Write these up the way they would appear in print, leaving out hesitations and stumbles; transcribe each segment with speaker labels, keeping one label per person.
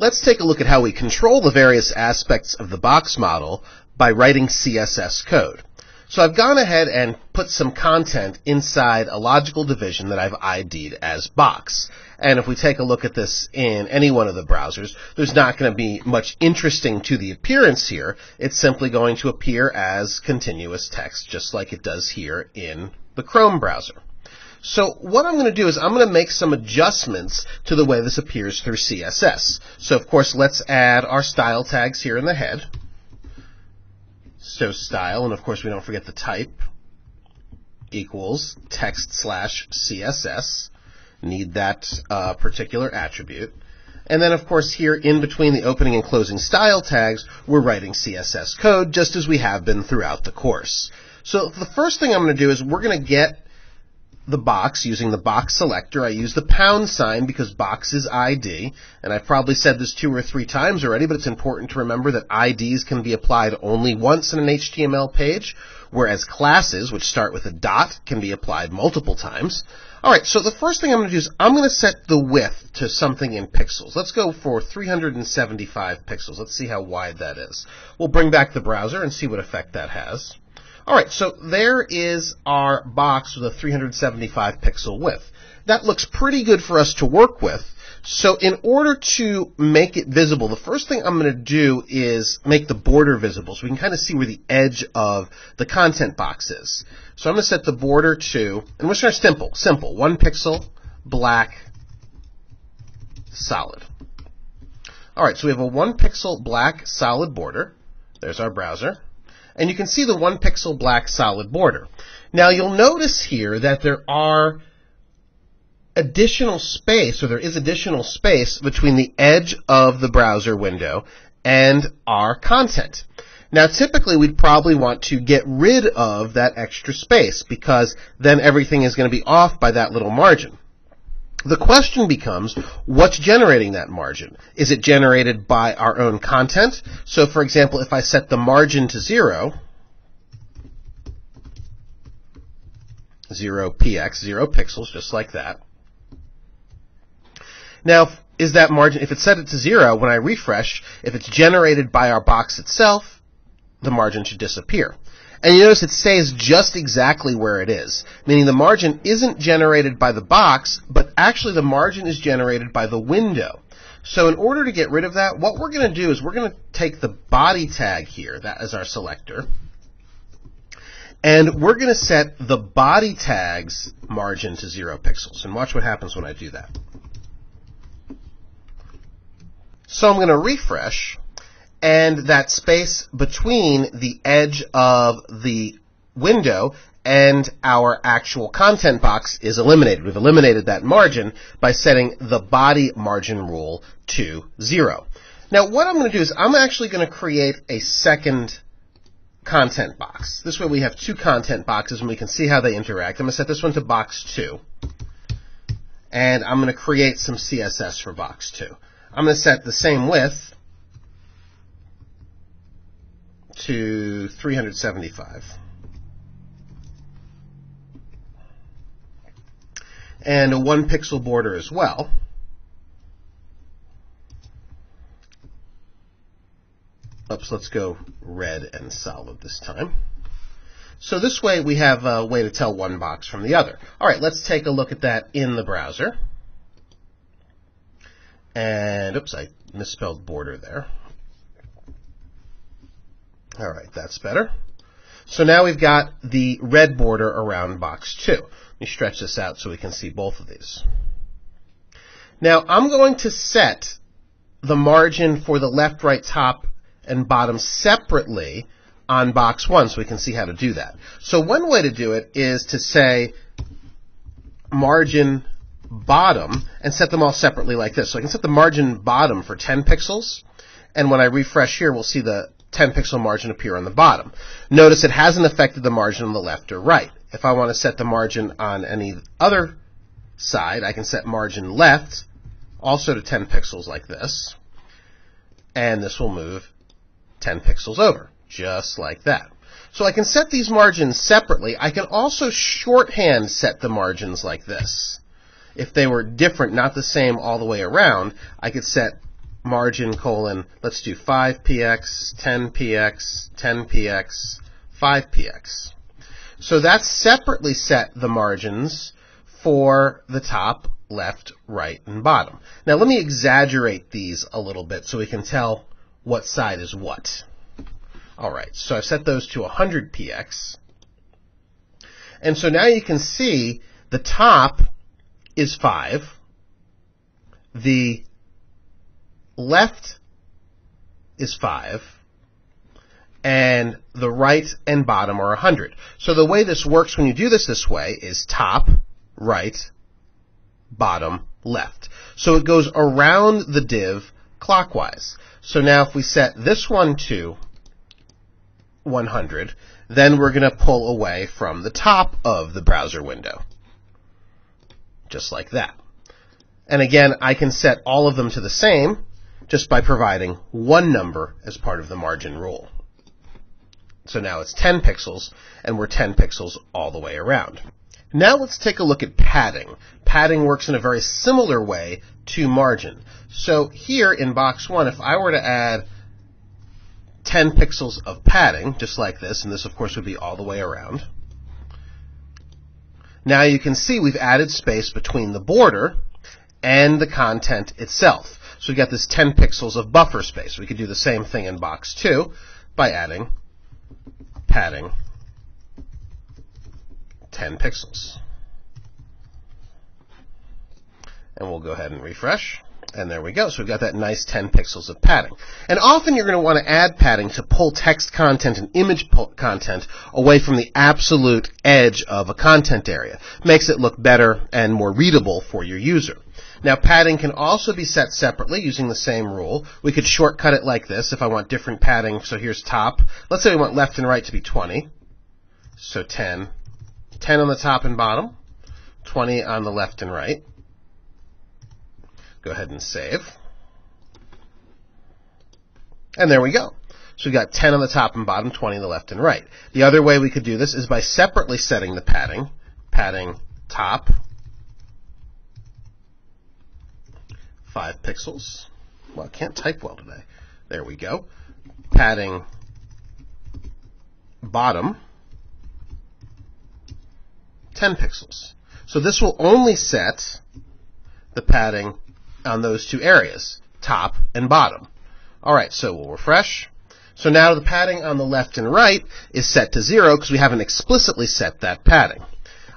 Speaker 1: let's take a look at how we control the various aspects of the box model by writing CSS code. So I've gone ahead and put some content inside a logical division that I've ID'd as box. And if we take a look at this in any one of the browsers, there's not going to be much interesting to the appearance here. It's simply going to appear as continuous text, just like it does here in the Chrome browser. So what I'm going to do is I'm going to make some adjustments to the way this appears through CSS. So of course, let's add our style tags here in the head. So style, and of course we don't forget the type, equals text/CSS. Need that particular attribute. And then of course here in between the opening and closing style tags, we're writing CSS code just as we have been throughout the course. So the first thing I'm going to do is we're going to get the box using the box selector. I use the pound sign because box is ID, and I've probably said this 2 or 3 times already, but it's important to remember that IDs can be applied only once in an HTML page, whereas classes, which start with a dot, can be applied multiple times. Alright, so the first thing I'm going to do is I'm going to set the width to something in pixels. Let's go for 375 pixels. Let's see how wide that is. We'll bring back the browser and see what effect that has. Alright, so there is our box with a 375 pixel width. That looks pretty good for us to work with. So in order to make it visible, the first thing I'm going to do is make the border visible so we can kind of see where the edge of the content box is. So I'm going to set the border to, and we're just going to simple, 1 pixel, black, solid. Alright, so we have a 1 pixel black solid border. There's our browser. And you can see the 1 pixel black solid border. Now you'll notice here that there are additional space, or there is additional space between the edge of the browser window and our content. Now typically we'd probably want to get rid of that extra space because then everything is going to be off by that little margin. The question becomes, what's generating that margin? Is it generated by our own content? So for example, if I set the margin to 0 px, 0 pixels, just like that. Now, is that margin, if it's set it to 0, when I refresh, if it's generated by our box itself, the margin should disappear. And you notice it stays just exactly where it is, meaning the margin isn't generated by the box, but actually the margin is generated by the window. So in order to get rid of that, what we're going to do is we're going to take the body tag here, that is our selector, and we're going to set the body tag's margin to 0 pixels. And watch what happens when I do that. So I'm going to refresh, and that space between the edge of the window and our actual content box is eliminated. We've eliminated that margin by setting the body margin rule to 0. Now what I'm going to do is I'm actually going to create a second content box. This way we have 2 content boxes and we can see how they interact. I'm going to set this one to box 2. And I'm going to create some CSS for box 2. I'm going to set the same width to 375. And a 1 pixel border as well. Oops, let's go red and solid this time. So this way we have a way to tell one box from the other. Alright, let's take a look at that in the browser. And, oops, I misspelled border there. Alright, that's better. So now we've got the red border around box 2. Let me stretch this out so we can see both of these. Now I'm going to set the margin for the left, right, top, and bottom separately on box 1 so we can see how to do that. So one way to do it is to say margin bottom and set them all separately like this. So I can set the margin bottom for 10 pixels, and when I refresh here we'll see the 10 pixel margin appear on the bottom. Notice it hasn't affected the margin on the left or right. If I want to set the margin on any other side, I can set margin left also to 10 pixels like this, and this will move 10 pixels over, just like that. So I can set these margins separately. I can also shorthand set the margins like this. If they were different, not the same all the way around, I could set margin colon, let's do 5px, 10px, 10px, 5px. So that's separately set the margins for the top, left, right, and bottom. Now let me exaggerate these a little bit so we can tell what side is what. Alright, so I've set those to 100px. And so now you can see the top is 5. The left is 5. And the right and bottom are 100. So the way this works when you do this way is top, right, bottom, left. So it goes around the div clockwise. So now if we set this one to 100, then we're going to pull away from the top of the browser window. Just like that. And again, I can set all of them to the same just by providing one number as part of the margin rule. So now it's 10 pixels, and we're 10 pixels all the way around. Now let's take a look at padding. Padding works in a very similar way to margin. So here in box 1, if I were to add 10 pixels of padding, just like this, and this of course would be all the way around. Now you can see we've added space between the border and the content itself. So we've got this 10 pixels of buffer space. We could do the same thing in box 2 by adding padding 10 pixels. And we'll go ahead and refresh. And there we go. So we've got that nice 10 pixels of padding. And often you're going to want to add padding to pull text content and image content away from the absolute edge of a content area. Makes it look better and more readable for your user. Now padding can also be set separately using the same rule. We could shortcut it like this if I want different padding. So here's top. Let's say we want left and right to be 20. So 10. 10 on the top and bottom. 20 on the left and right. Go ahead and save. And there we go. So we've got 10 on the top and bottom, 20 on the left and right. The other way we could do this is by separately setting the padding. Padding top, 5 pixels. Well, I can't type well today. There we go. Padding bottom, 10 pixels. So this will only set the padding on those two areas, top and bottom. Alright, so we'll refresh. So now the padding on the left and right is set to 0 because we haven't explicitly set that padding.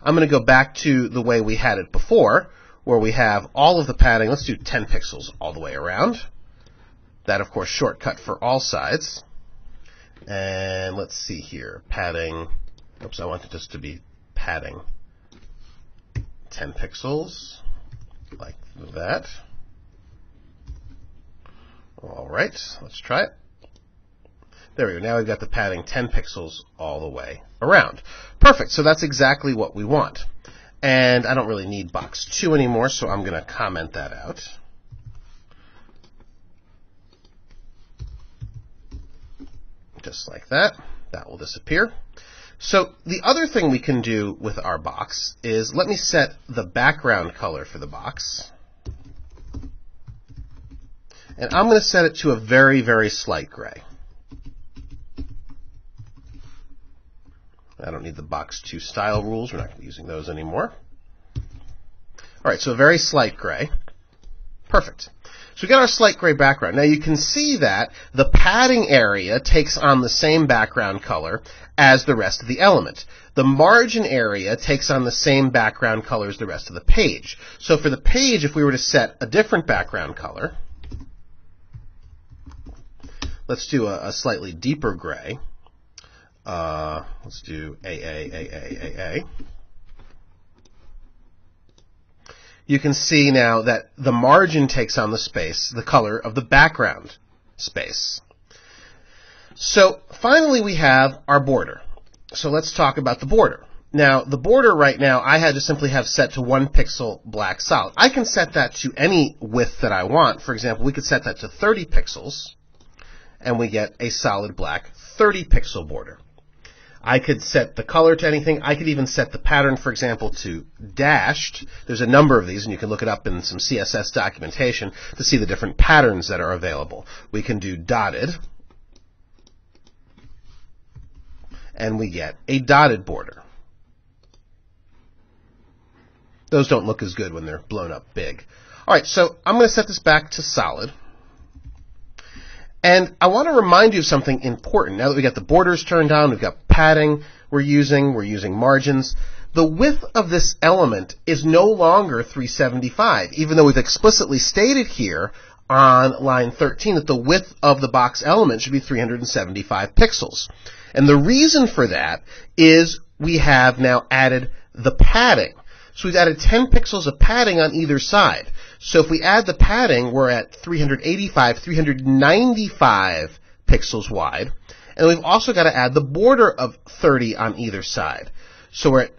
Speaker 1: I'm going to go back to the way we had it before, where we have all of the padding. Let's do 10 pixels all the way around. That, of course, shortcut for all sides. And let's see here. Padding. Oops, I want it just to be padding 10 pixels, like that. All right, let's try it. There we go. Now we've got the padding 10 pixels all the way around. Perfect. So that's exactly what we want. And I don't really need box 2 anymore, so I'm going to comment that out. Just like that. That will disappear. So the other thing we can do with our box is let me set the background color for the box. And I'm going to set it to a very, very slight gray. I don't need the box 2 style rules. We're not going to be using those anymore. All right, so a very slight gray. Perfect. So we got our slight gray background. Now you can see that the padding area takes on the same background color as the rest of the element. The margin area takes on the same background color as the rest of the page. So for the page, if we were to set a different background color, let's do a slightly deeper gray. Let's do AA. You can see now that the margin takes on the space, the color of the background space. So finally we have our border. So let's talk about the border. Now the border right now I had to simply have set to 1 pixel black solid. I can set that to any width that I want. For example, we could set that to 30 pixels and we get a solid black 30 pixel border. I could set the color to anything. I could even set the pattern, for example, to dashed. There's a number of these, and you can look it up in some CSS documentation to see the different patterns that are available. We can do dotted, and we get a dotted border. Those don't look as good when they're blown up big. All right, so I'm going to set this back to solid. And I want to remind you of something important. Now that we got the borders turned on, we've got padding we're using margins. The width of this element is no longer 375, even though we've explicitly stated here on line 13 that the width of the box element should be 375 pixels. And the reason for that is we have now added the padding. So we've added 10 pixels of padding on either side. So if we add the padding, we're at 395 pixels wide. And we've also got to add the border of 30 on either side. So we're at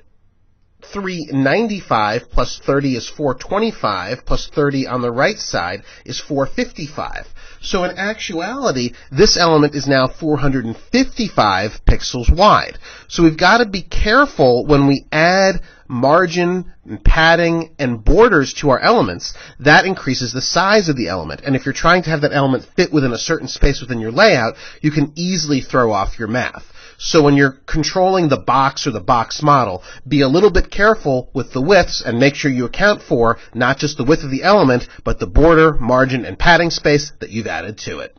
Speaker 1: 395 plus 30 is 425, plus 30 on the right side is 455. So in actuality, this element is now 455 pixels wide. So we've got to be careful when we add margin and padding and borders to our elements. That increases the size of the element. And if you're trying to have that element fit within a certain space within your layout, you can easily throw off your math. So when you're controlling the box or the box model, be a little bit careful with the widths and make sure you account for not just the width of the element, but the border, margin, and padding space that you've added to it.